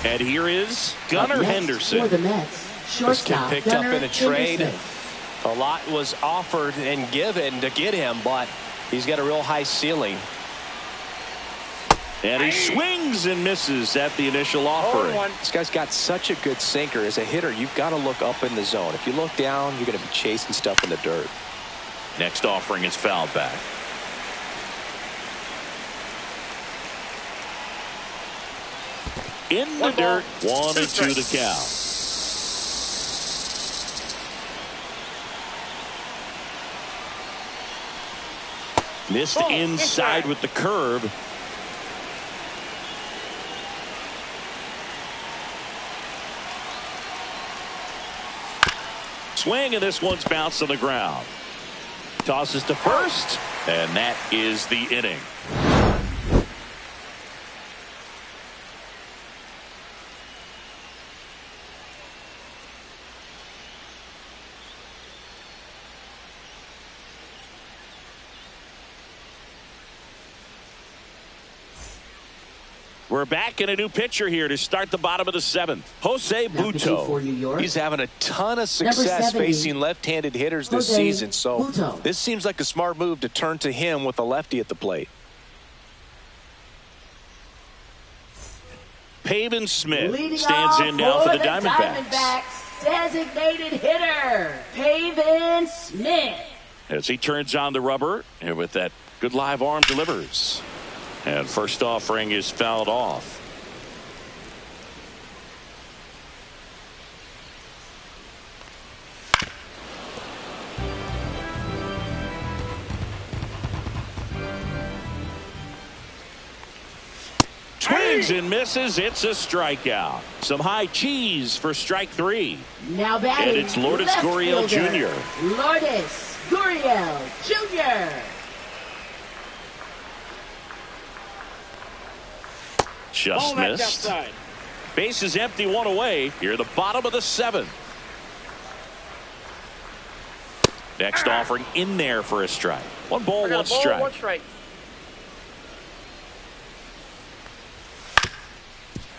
S1: And here is Gunnar
S4: Up next
S1: Henderson.
S4: For the Mets,
S2: This kid
S4: shortstop
S2: picked up
S4: Gunnar
S2: in a trade.
S4: Henderson.
S2: A lot was offered and given to get him, but he's got a real high ceiling.
S1: And he swings and misses at the initial offering.
S3: 0-1.
S2: This guy's got such a good sinker. As a hitter, you've got to look up in the zone. If you look down, you're going to be chasing stuff in the dirt.
S1: Next offering is fouled back. In the dirt, 1-2 the count. Missed inside with the curve. Swing, and this one's bounced on the ground. Tosses to first, and that is the inning. We're back in a new pitcher here to start the bottom of the 7th. Jose Butto.
S2: He's having a ton of success facing left-handed hitters this season, so this seems like a smart move to turn to him with a lefty at the plate.
S1: Pavin Smith stands in now for the Diamondbacks.
S4: Designated hitter, Pavin Smith.
S1: As he turns on the rubber, and with that good live arm delivers. And first offering is fouled off. Swings and misses. It's a strikeout. Some high cheese for strike 3.
S4: Now batting,
S1: and it's Lourdes Gurriel Jr.
S4: Lourdes Gurriel Jr.
S1: Just missed. Base is empty, 1 away. Here, the bottom of the 7th. Next offering in there for a strike. 1 ball, 1 strike.
S3: 1 strike.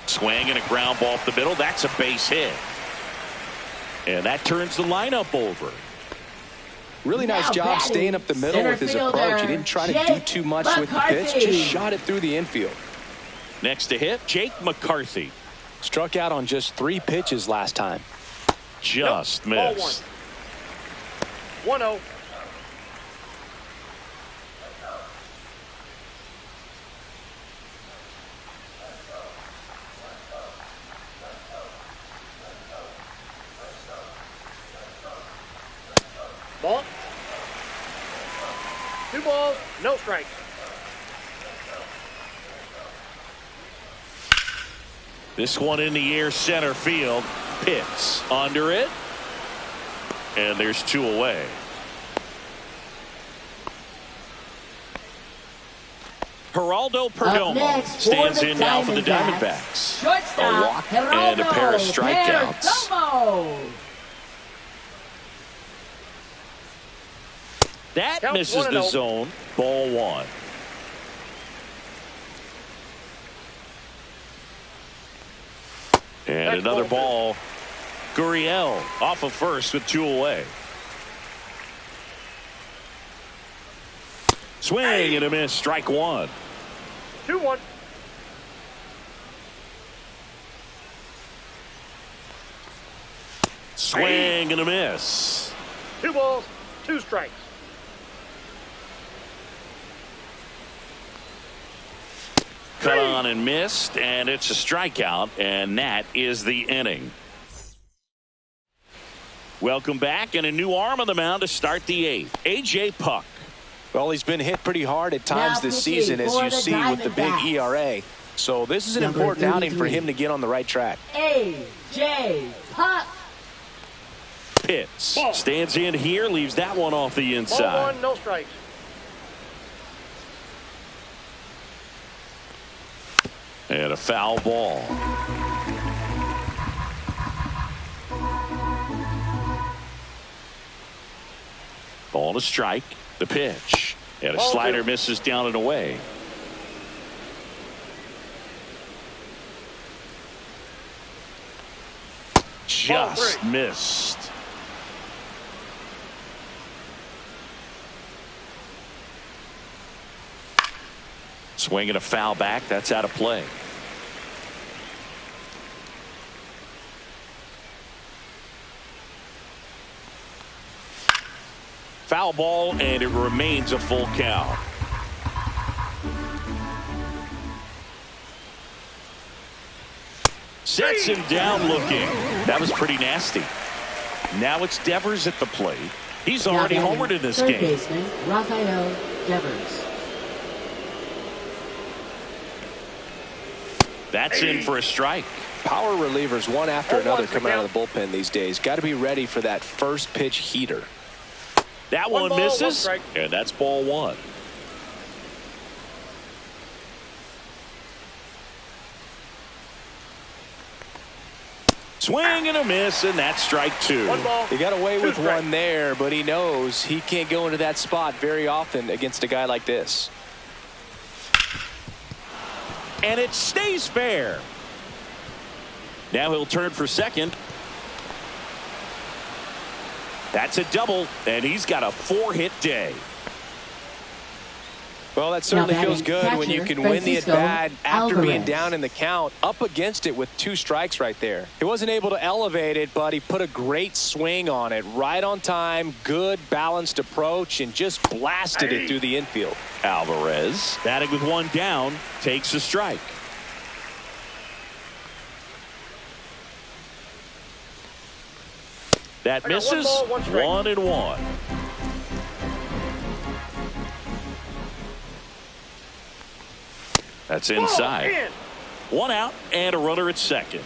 S1: Swing and a ground ball up the middle. That's a base hit. And that turns the lineup over.
S2: Really nice job staying up the middle with his approach. He didn't try to do too much with the pitch, just shot it through the infield.
S1: Next to hit, Jake McCarthy.
S2: Struck out on just 3 pitches last time.
S1: Just missed.
S3: 1-0. Ball. 2 balls, no strikes.
S1: This one in the air, center field. Pitts under it. And there's 2 away. Geraldo Perdomo stands in now for the Diamondbacks. A walk and a pair of strikeouts. That misses the zone. Ball 1. And another ball. Gurriel off of first with 2 away. Swing and a miss. Strike 1.
S3: 2-1.
S1: Swing and a miss.
S3: 2 balls, 2 strikes.
S1: Cut on and missed, and it's a strikeout, and that is the inning. Welcome back, and a new arm on the mound to start the 8th. A.J. Puck.
S2: Well, he's been hit pretty hard at times this season, as you see with the big ERA. So this is an important outing for him to get on the right track.
S4: A.J. Puck.
S1: Pitts stands in here, leaves that one off the inside.
S3: Ball 1, no strikes.
S1: And a foul ball. Ball to strike. The pitch. And a slider misses down and away. Just missed. Swinging a foul back. That's out of play. Foul ball, and it remains a full count. Sets him down looking. That was pretty nasty. Now it's Devers at the plate. He's already homered in this game.
S4: Baseman, Rafael Devers.
S1: That's in for a strike.
S2: Power relievers one after another coming out of the bullpen these days. Got to be ready for that first pitch heater.
S1: That one misses, and that's ball 1. Swing and a miss, and that's strike 2.
S2: He got away with one there, but he knows he can't go into that spot very often against a guy like this.
S1: and it stays fair. Now he'll turn for second. That's a double, and he's got a 4-hit day.
S2: Well, that certainly feels good when you can win the at-bat after being down in the count, up against it with 2 strikes right there. He wasn't able to elevate it, but he put a great swing on it. Right on time, good balanced approach, and just blasted it through the infield.
S1: Alvarez, batting with 1 down, takes a strike. That misses. 1-1. That's inside. 1 out and a runner at second.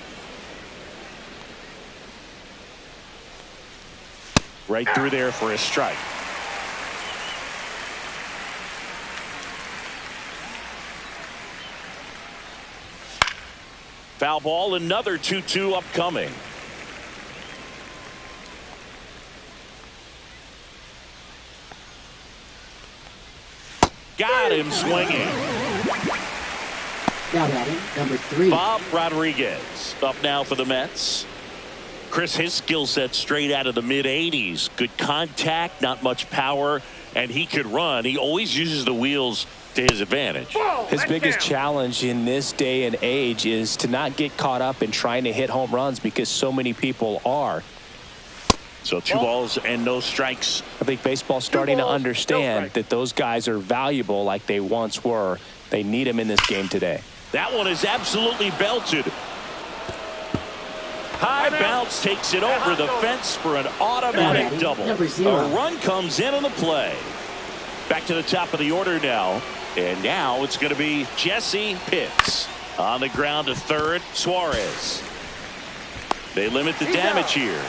S1: Right through there for a strike. Foul ball, another 2-2 upcoming. Got him swinging.
S4: Now batting, number 3.
S1: Bob Rodriguez up now for the Mets. Chris, his skill set straight out of the mid-80s. Good contact, not much power, and he could run. He always uses the wheels to his advantage.
S2: His biggest challenge in this day and age is to not get caught up in trying to hit home runs because so many people are.
S1: So 2 balls and no strikes.
S2: I think baseball's starting to understand that those guys are valuable like they once were. They need them in this game today.
S1: That one is absolutely belted. High bounce takes it over the fence for an automatic double. A run comes in on the play. Back to the top of the order now. And now it's going to be Jesse Pitts. On the ground to third, Suarez. They limit the damage here.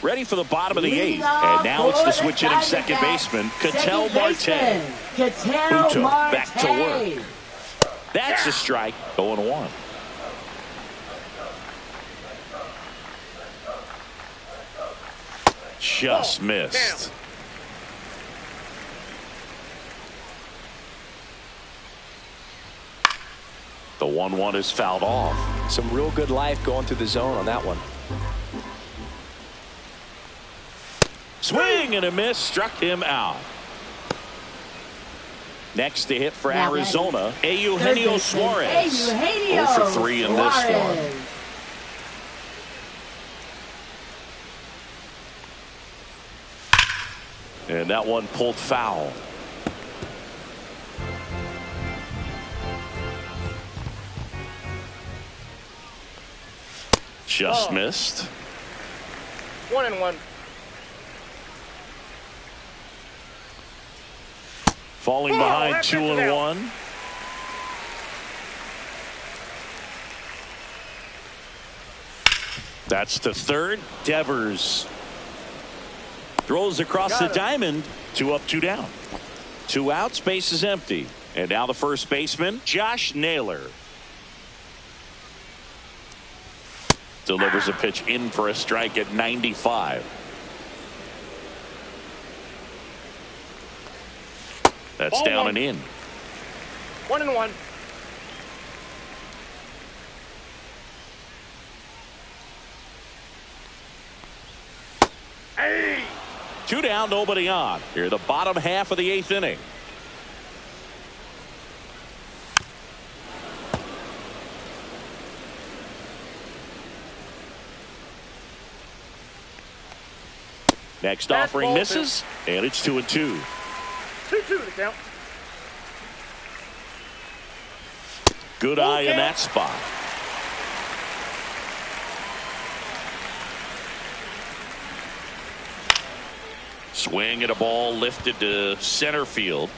S1: Ready for the bottom of the 8th. And now it's the switch hitting second baseman, Ketel Marte. Uto back to work. That's a strike. 0-1. Just missed. The 1-1 is fouled off.
S2: Some real good life going through the zone on that one.
S1: Swing and a miss, struck him out. Next to hit for Arizona, Eugenio Suarez. 0 for 3 in this one. And that one pulled foul. Just missed.
S3: 1-1.
S1: Falling behind 2-1. That's to third. Devers throws across the diamond. 2 up, 2 down. 2 outs, base is empty. And now the first baseman, Josh Naylor. Delivers a pitch in for a strike at 95. That's down and in.
S3: 1-1. Hey!
S1: 2 down, nobody on. Here, the bottom half of the 8th inning. Next offering misses, and it's 2-2.
S3: 2-2 to count.
S1: Good eye in that spot. Swing at a ball lifted to center field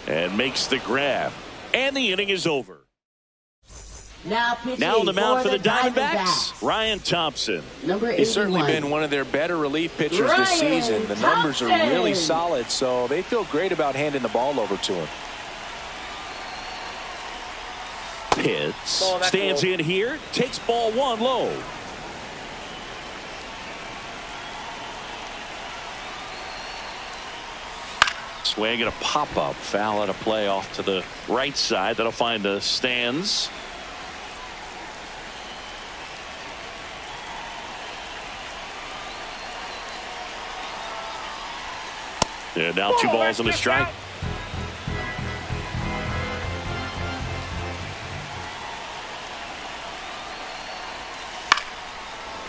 S1: and makes the grab. And the inning is over.
S4: Now
S1: on the mound for the Diamondbacks, Ryan Thompson.
S4: Number 81.
S2: He's certainly been one of their better relief pitchers this season. The numbers are really solid, so they feel great about handing the ball over to him.
S1: Pitts stands in here, takes ball 1 low. Swing and a pop-up. Foul at a play off to the right side. That'll find the stands. And now 2 balls and a strike.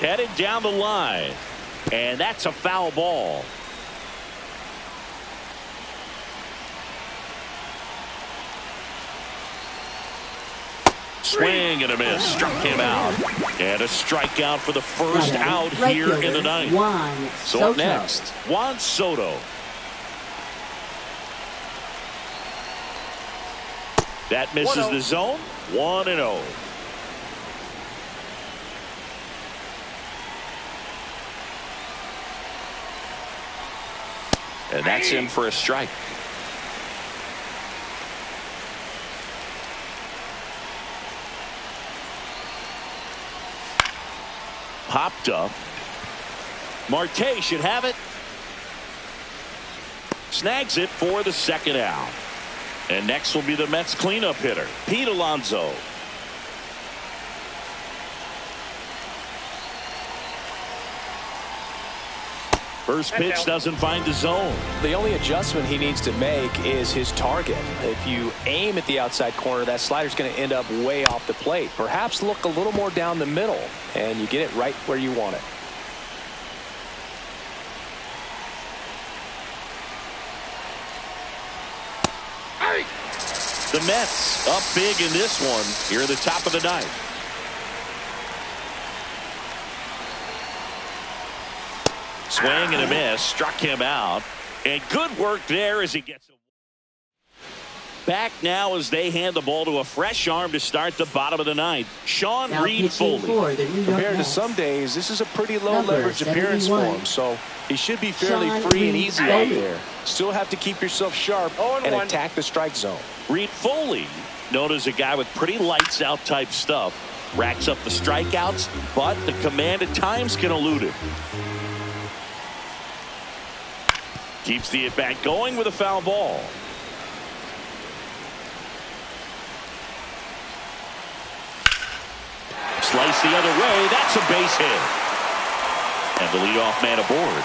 S1: Headed down the line. And that's a foul ball. Swing and a miss. Struck him out. And a strikeout for the first out here in the ninth. So up next, Juan Soto. That misses the zone. 1-0. And that's in for a strike. Popped up. Marte should have it. Snags it for the second out. And next will be the Mets cleanup hitter, Pete Alonso. First pitch doesn't find the zone.
S2: The only adjustment he needs to make is his target. If you aim at the outside corner, that slider's going to end up way off the plate. Perhaps look a little more down the middle, and you get it right where you want it.
S1: The Mets up big in this one here at the top of the ninth. Swing and a miss. Struck him out. And good work there as he gets it. Back now as they hand the ball to a fresh arm to start the bottom of the ninth. Sean Reed-Foley.
S2: Compared to some days, this is a pretty low leverage appearance for him. So he should be fairly free and easy out there. Still have to keep yourself sharp and attack the strike zone.
S1: Reed-Foley, known as a guy with pretty lights out type stuff, racks up the strikeouts, but the command at times can elude him. Keeps the at-bat going with a foul ball. Slice the other way. That's a base hit. And the leadoff man aboard.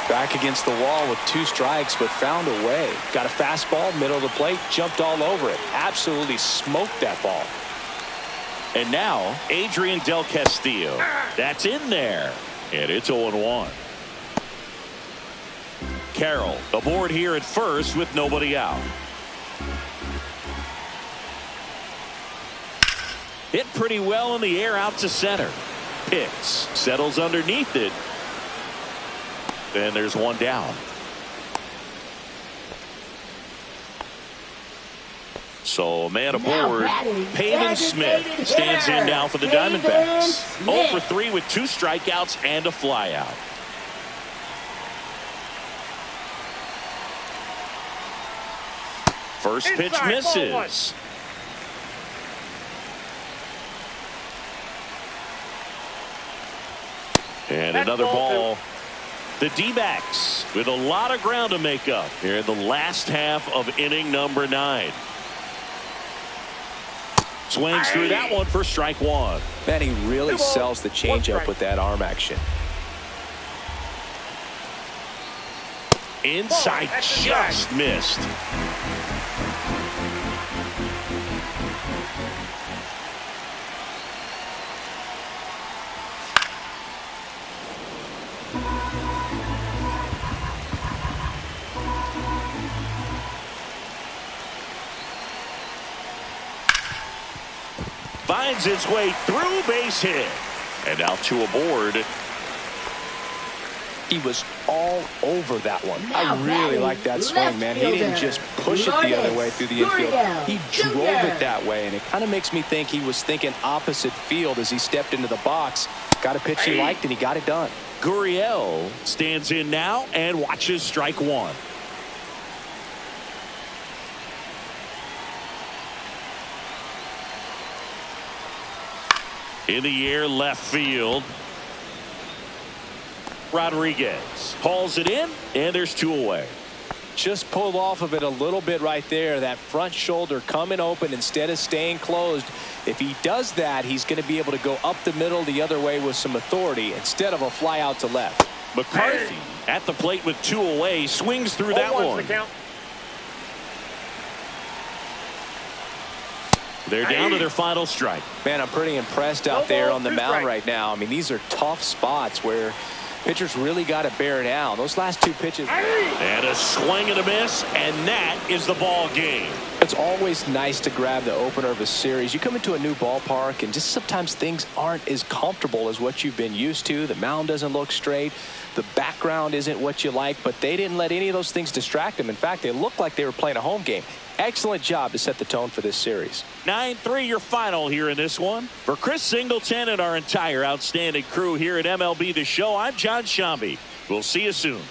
S2: Back against the wall with 2 strikes, but found a way. Got a fastball, middle of the plate, jumped all over it. Absolutely smoked that ball.
S1: And now, Adrian Del Castillo. That's in there. And it's 0-1. Carroll aboard here at first with nobody out. Hit pretty well in the air out to center. Pitts settles underneath it. And there's one down. So a man aboard. Pavin Smith stands in now for the Diamondbacks. 0 for 3 with 2 strikeouts and a flyout. First pitch misses. And another ball. The D-backs with a lot of ground to make up here in the last half of inning number 9. Swings through that one for strike 1.
S2: Man, he really sells the changeup with that arm action.
S1: Inside, just missed. Finds its way through, base hit. And now 2 aboard.
S2: He was all over that one. I really like that swing, man. He didn't just push it the other way through the infield. He drove it that way, and it kind of makes me think he was thinking opposite field as he stepped into the box. Got a pitch he liked, and he got it done.
S1: Gurriel stands in now and watches strike 1. In the air, left field. Rodriguez hauls it in, and there's 2 away.
S2: Just pulled off of it a little bit right there. That front shoulder coming open instead of staying closed. If he does that, he's going to be able to go up the middle the other way with some authority instead of a fly out to left.
S1: McCarthy at the plate with 2 away, swings through that one. They're down to their final strike.
S2: Man, I'm pretty impressed out there on the mound right now. I mean, these are tough spots where pitchers really got to bear down. Those last 2 pitches.
S1: And a swing and a miss, and that is the ball game.
S2: It's always nice to grab the opener of a series. You come into a new ballpark, and just sometimes things aren't as comfortable as what you've been used to. The mound doesn't look straight. The background isn't what you like, but they didn't let any of those things distract them. In fact, they looked like they were playing a home game. Excellent job to set the tone for this series.
S1: 9-3 your final here in this one. For Chris Singleton and our entire outstanding crew here at MLB The Show, I'm John Shambi. We'll see you soon.